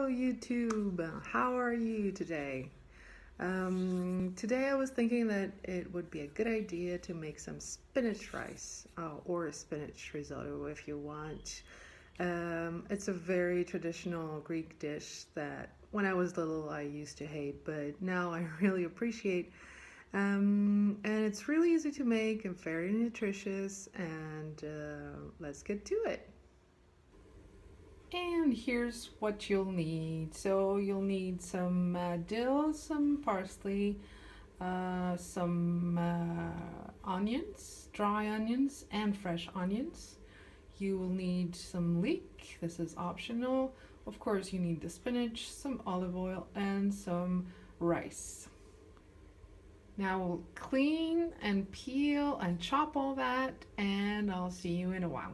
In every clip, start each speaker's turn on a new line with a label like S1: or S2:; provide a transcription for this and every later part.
S1: Hello YouTube, how are you today? Today I was thinking that it would be a good idea to make some spinach rice or a spinach risotto if you want. It's a very traditional Greek dish that when I was little I used to hate, but now I really appreciate. And it's really easy to make and very nutritious, and let's get to it. And here's what you'll need. So you'll need some dill, some parsley, some onions, dry onions and fresh onions. You will need some leek. This is optional. Of course, you need the spinach, some olive oil, and some rice. Now we'll clean and peel and chop all that, and I'll see you in a while.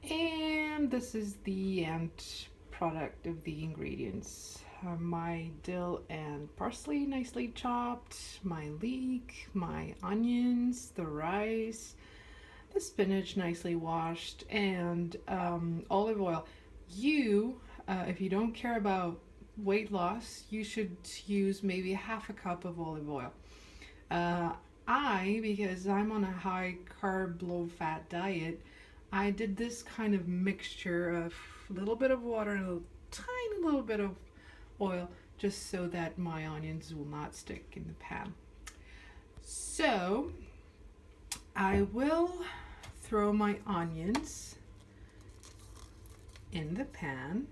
S1: And this is the end product of the ingredients. My dill and parsley nicely chopped, my leek, my onions, the rice, the spinach nicely washed, and olive oil. If you don't care about weight loss, you should use maybe half a cup of olive oil. Because I'm on a high carb, low fat diet, I did this kind of mixture of a little bit of water and a tiny little bit of oil, just so that my onions will not stick in the pan. So I will throw my onions in the pan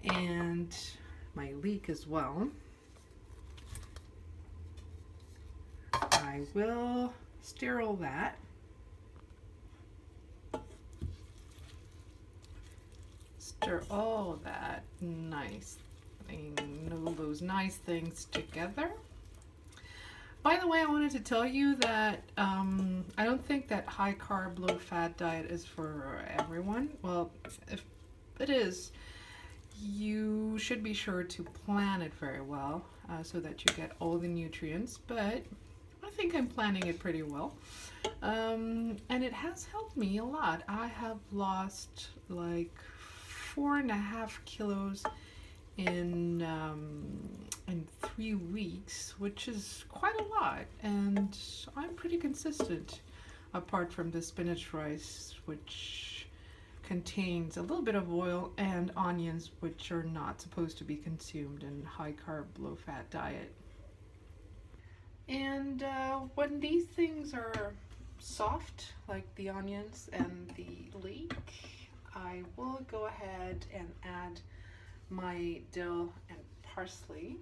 S1: and my leek as well. I will stir all that. Stir all that all those nice things together. By the way, I wanted to tell you that I don't think that high carb, low fat diet is for everyone. Well, if it is, you should be sure to plan it very well so that you get all the nutrients. But I think I'm planning it pretty well. And it has helped me a lot. I have lost like 4.5 kilos in 3 weeks, which is quite a lot, and I'm pretty consistent, apart from the spinach rice, which contains a little bit of oil, and onions, which are not supposed to be consumed in high carb, low fat diet. And when these things are soft, like the onions and the leek, I will go ahead and add my dill and parsley.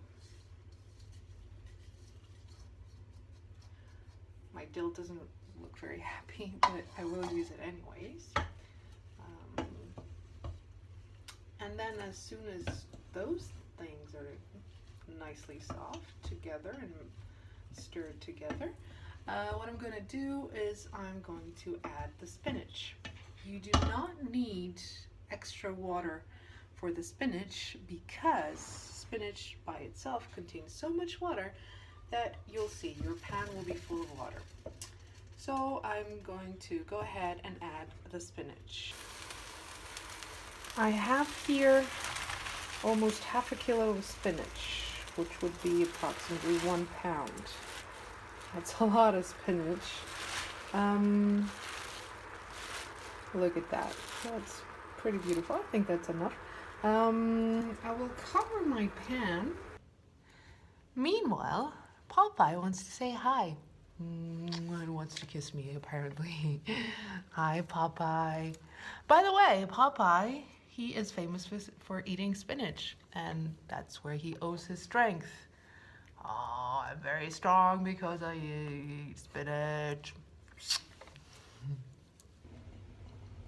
S1: My dill doesn't look very happy, but I will use it anyways. And then as soon as those things are nicely soft together and stirred together, what I'm going to do is I'm going to add the spinach. You do not need extra water for the spinach because spinach by itself contains so much water that you'll see your pan will be full of water. So I'm going to go ahead and add the spinach. I have here almost half a kilo of spinach, which would be approximately 1 pound. That's a lot of spinach. Look at that. That's pretty beautiful. I think that's enough. I will cover my pan. Meanwhile, Popeye wants to say hi. And wants to kiss me, apparently. Hi, Popeye. By the way, Popeye, he is famous for eating spinach, and that's where he owes his strength. Oh, I'm very strong because I eat spinach.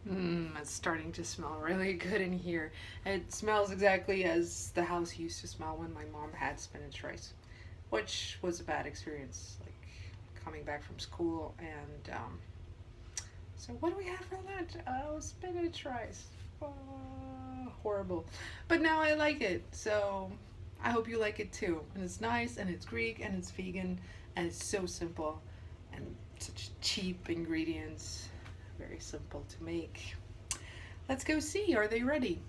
S1: It's starting to smell really good in here. It smells exactly as the house used to smell when my mom had spinach rice, which was a bad experience, like coming back from school. And so what do we have for lunch? Oh, spinach rice. Oh, horrible. But now I like it, so I hope you like it too. And it's nice, and it's Greek, and it's vegan, and it's so simple, and such cheap ingredients. Very simple to make. Let's go see. Are they ready?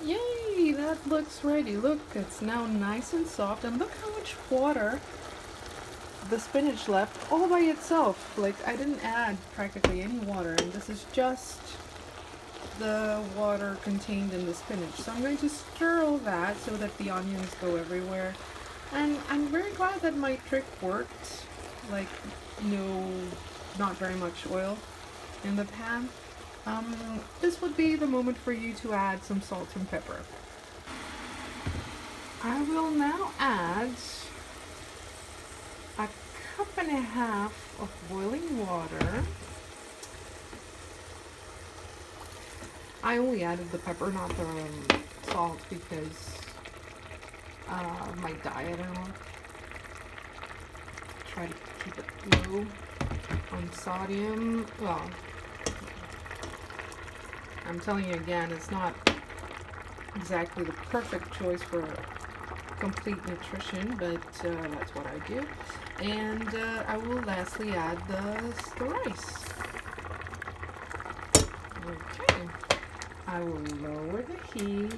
S1: Yay, that looks ready. Look, it's now nice and soft, and look how much water the spinach left all by itself. Like, I didn't add practically any water, and this is just the water contained in the spinach. So I'm going to stir all that so that the onions go everywhere. And I'm very glad that my trick worked. Like, no, not very much oil in the pan. This would be the moment for you to add some salt and pepper. I will now add a cup and a half of boiling water. I only added the pepper, not the salt, because my diet and all. Try to keep it low on sodium. Well, I'm telling you again, it's not exactly the perfect choice for complete nutrition, but that's what I do. And I will lastly add the rice. Okay, I will lower the heat.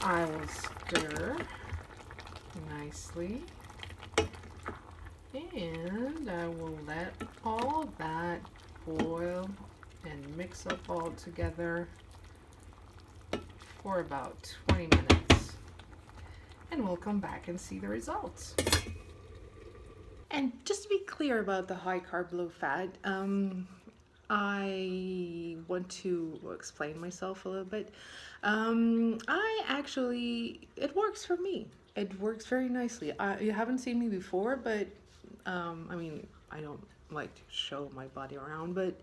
S1: I will stir nicely, and I will let all that boil and mix up all together for about 20 minutes, and we'll come back and see the results. And just to be clear about the high carb, low fat, I want to explain myself a little bit. It works for me. It works very nicely. You haven't seen me before, but I mean, I don't like to show my body around, but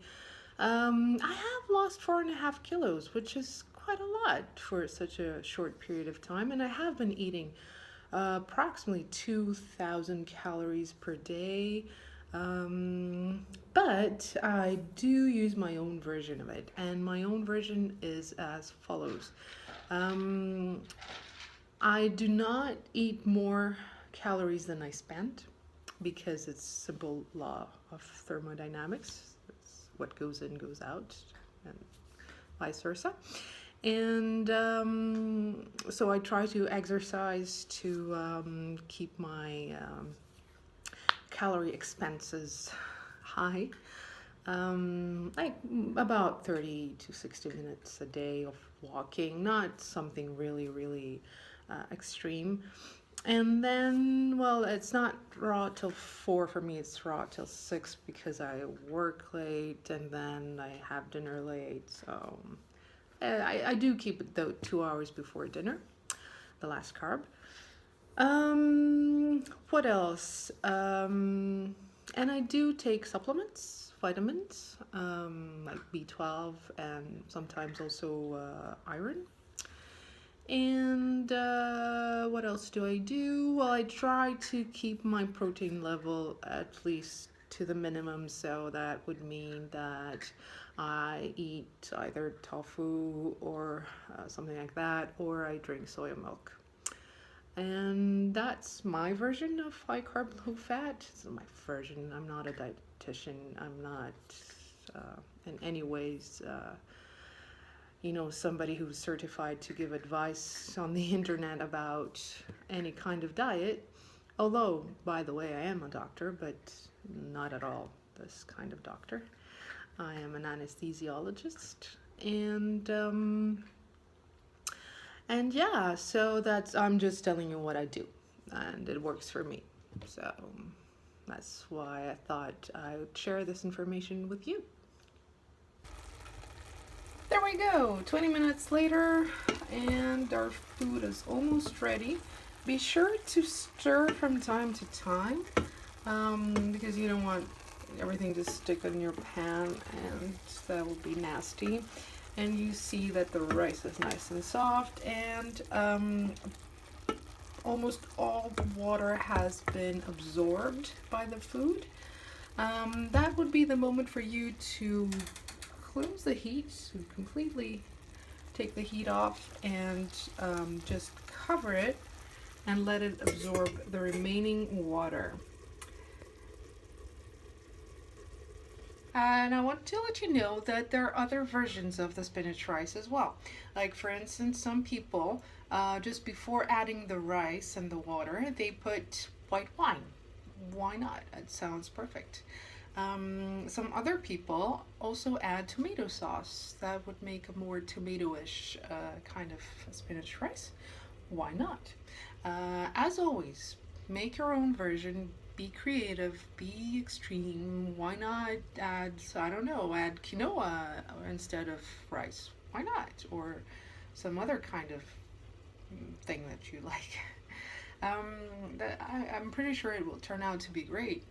S1: I have lost 4.5 kilos, which is quite a lot for such a short period of time, and I have been eating approximately 2,000 calories per day. But I do use my own version of it, and my own version is as follows. I do not eat more calories than I spend, because it's simple law of thermodynamics. It's what goes in goes out, and vice versa. And so I try to exercise to keep my calorie expenses high, like about 30 to 60 minutes a day of walking, not something really extreme. And then, well, it's not raw till 4 for me, it's raw till 6 because I work late and then I have dinner late. So I do keep it though 2 hours before dinner, the last carb. What else? And I do take supplements, vitamins, like B12 and sometimes also iron. And what else do I do? Well, I try to keep my protein level at least to the minimum, so that would mean that I eat either tofu or something like that, or I drink soy milk. And that's my version of high carb, low fat. This is my version. I'm not a dietitian. I'm not in any ways somebody who's certified to give advice on the internet about any kind of diet. Although, by the way, I am a doctor, but not at all this kind of doctor. I am an anesthesiologist, and yeah, so I'm just telling you what I do, and it works for me. So that's why I thought I would share this information with you. There we go, 20 minutes later, and our food is almost ready. Be sure to stir from time to time, because you don't want everything to stick on your pan, and that will be nasty. And you see that the rice is nice and soft, and almost all the water has been absorbed by the food. That would be the moment for you to close the heat, so completely take the heat off, and just cover it and let it absorb the remaining water. And I want to let you know that there are other versions of the spinach rice as well. Like, for instance, some people, just before adding the rice and the water, they put white wine. Why not? It sounds perfect. Some other people also add tomato sauce. That would make a more tomato-ish kind of spinach rice. Why not? As always, make your own version. Be creative. Be extreme. Why not add, I don't know, add quinoa instead of rice? Why not? Or some other kind of thing that you like. I'm pretty sure it will turn out to be great.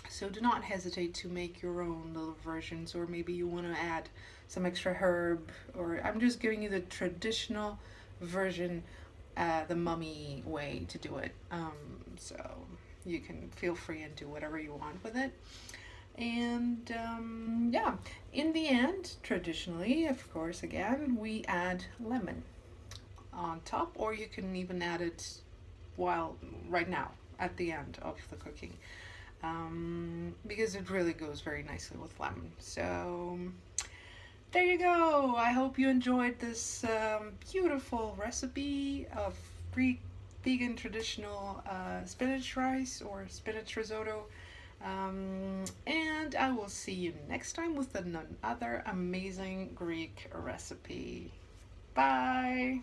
S1: So do not hesitate to make your own little versions, or maybe you want to add some extra herb, or I'm just giving you the traditional version, the mummy way to do it. So you can feel free and do whatever you want with it. And yeah, in the end, traditionally, of course, again, we add lemon on top, or you can even add it while right now at the end of the cooking, because it really goes very nicely with lemon. So there you go. I hope you enjoyed this beautiful recipe of Greek vegan traditional spinach rice or spinach risotto. And I will see you next time with another amazing Greek recipe. Bye.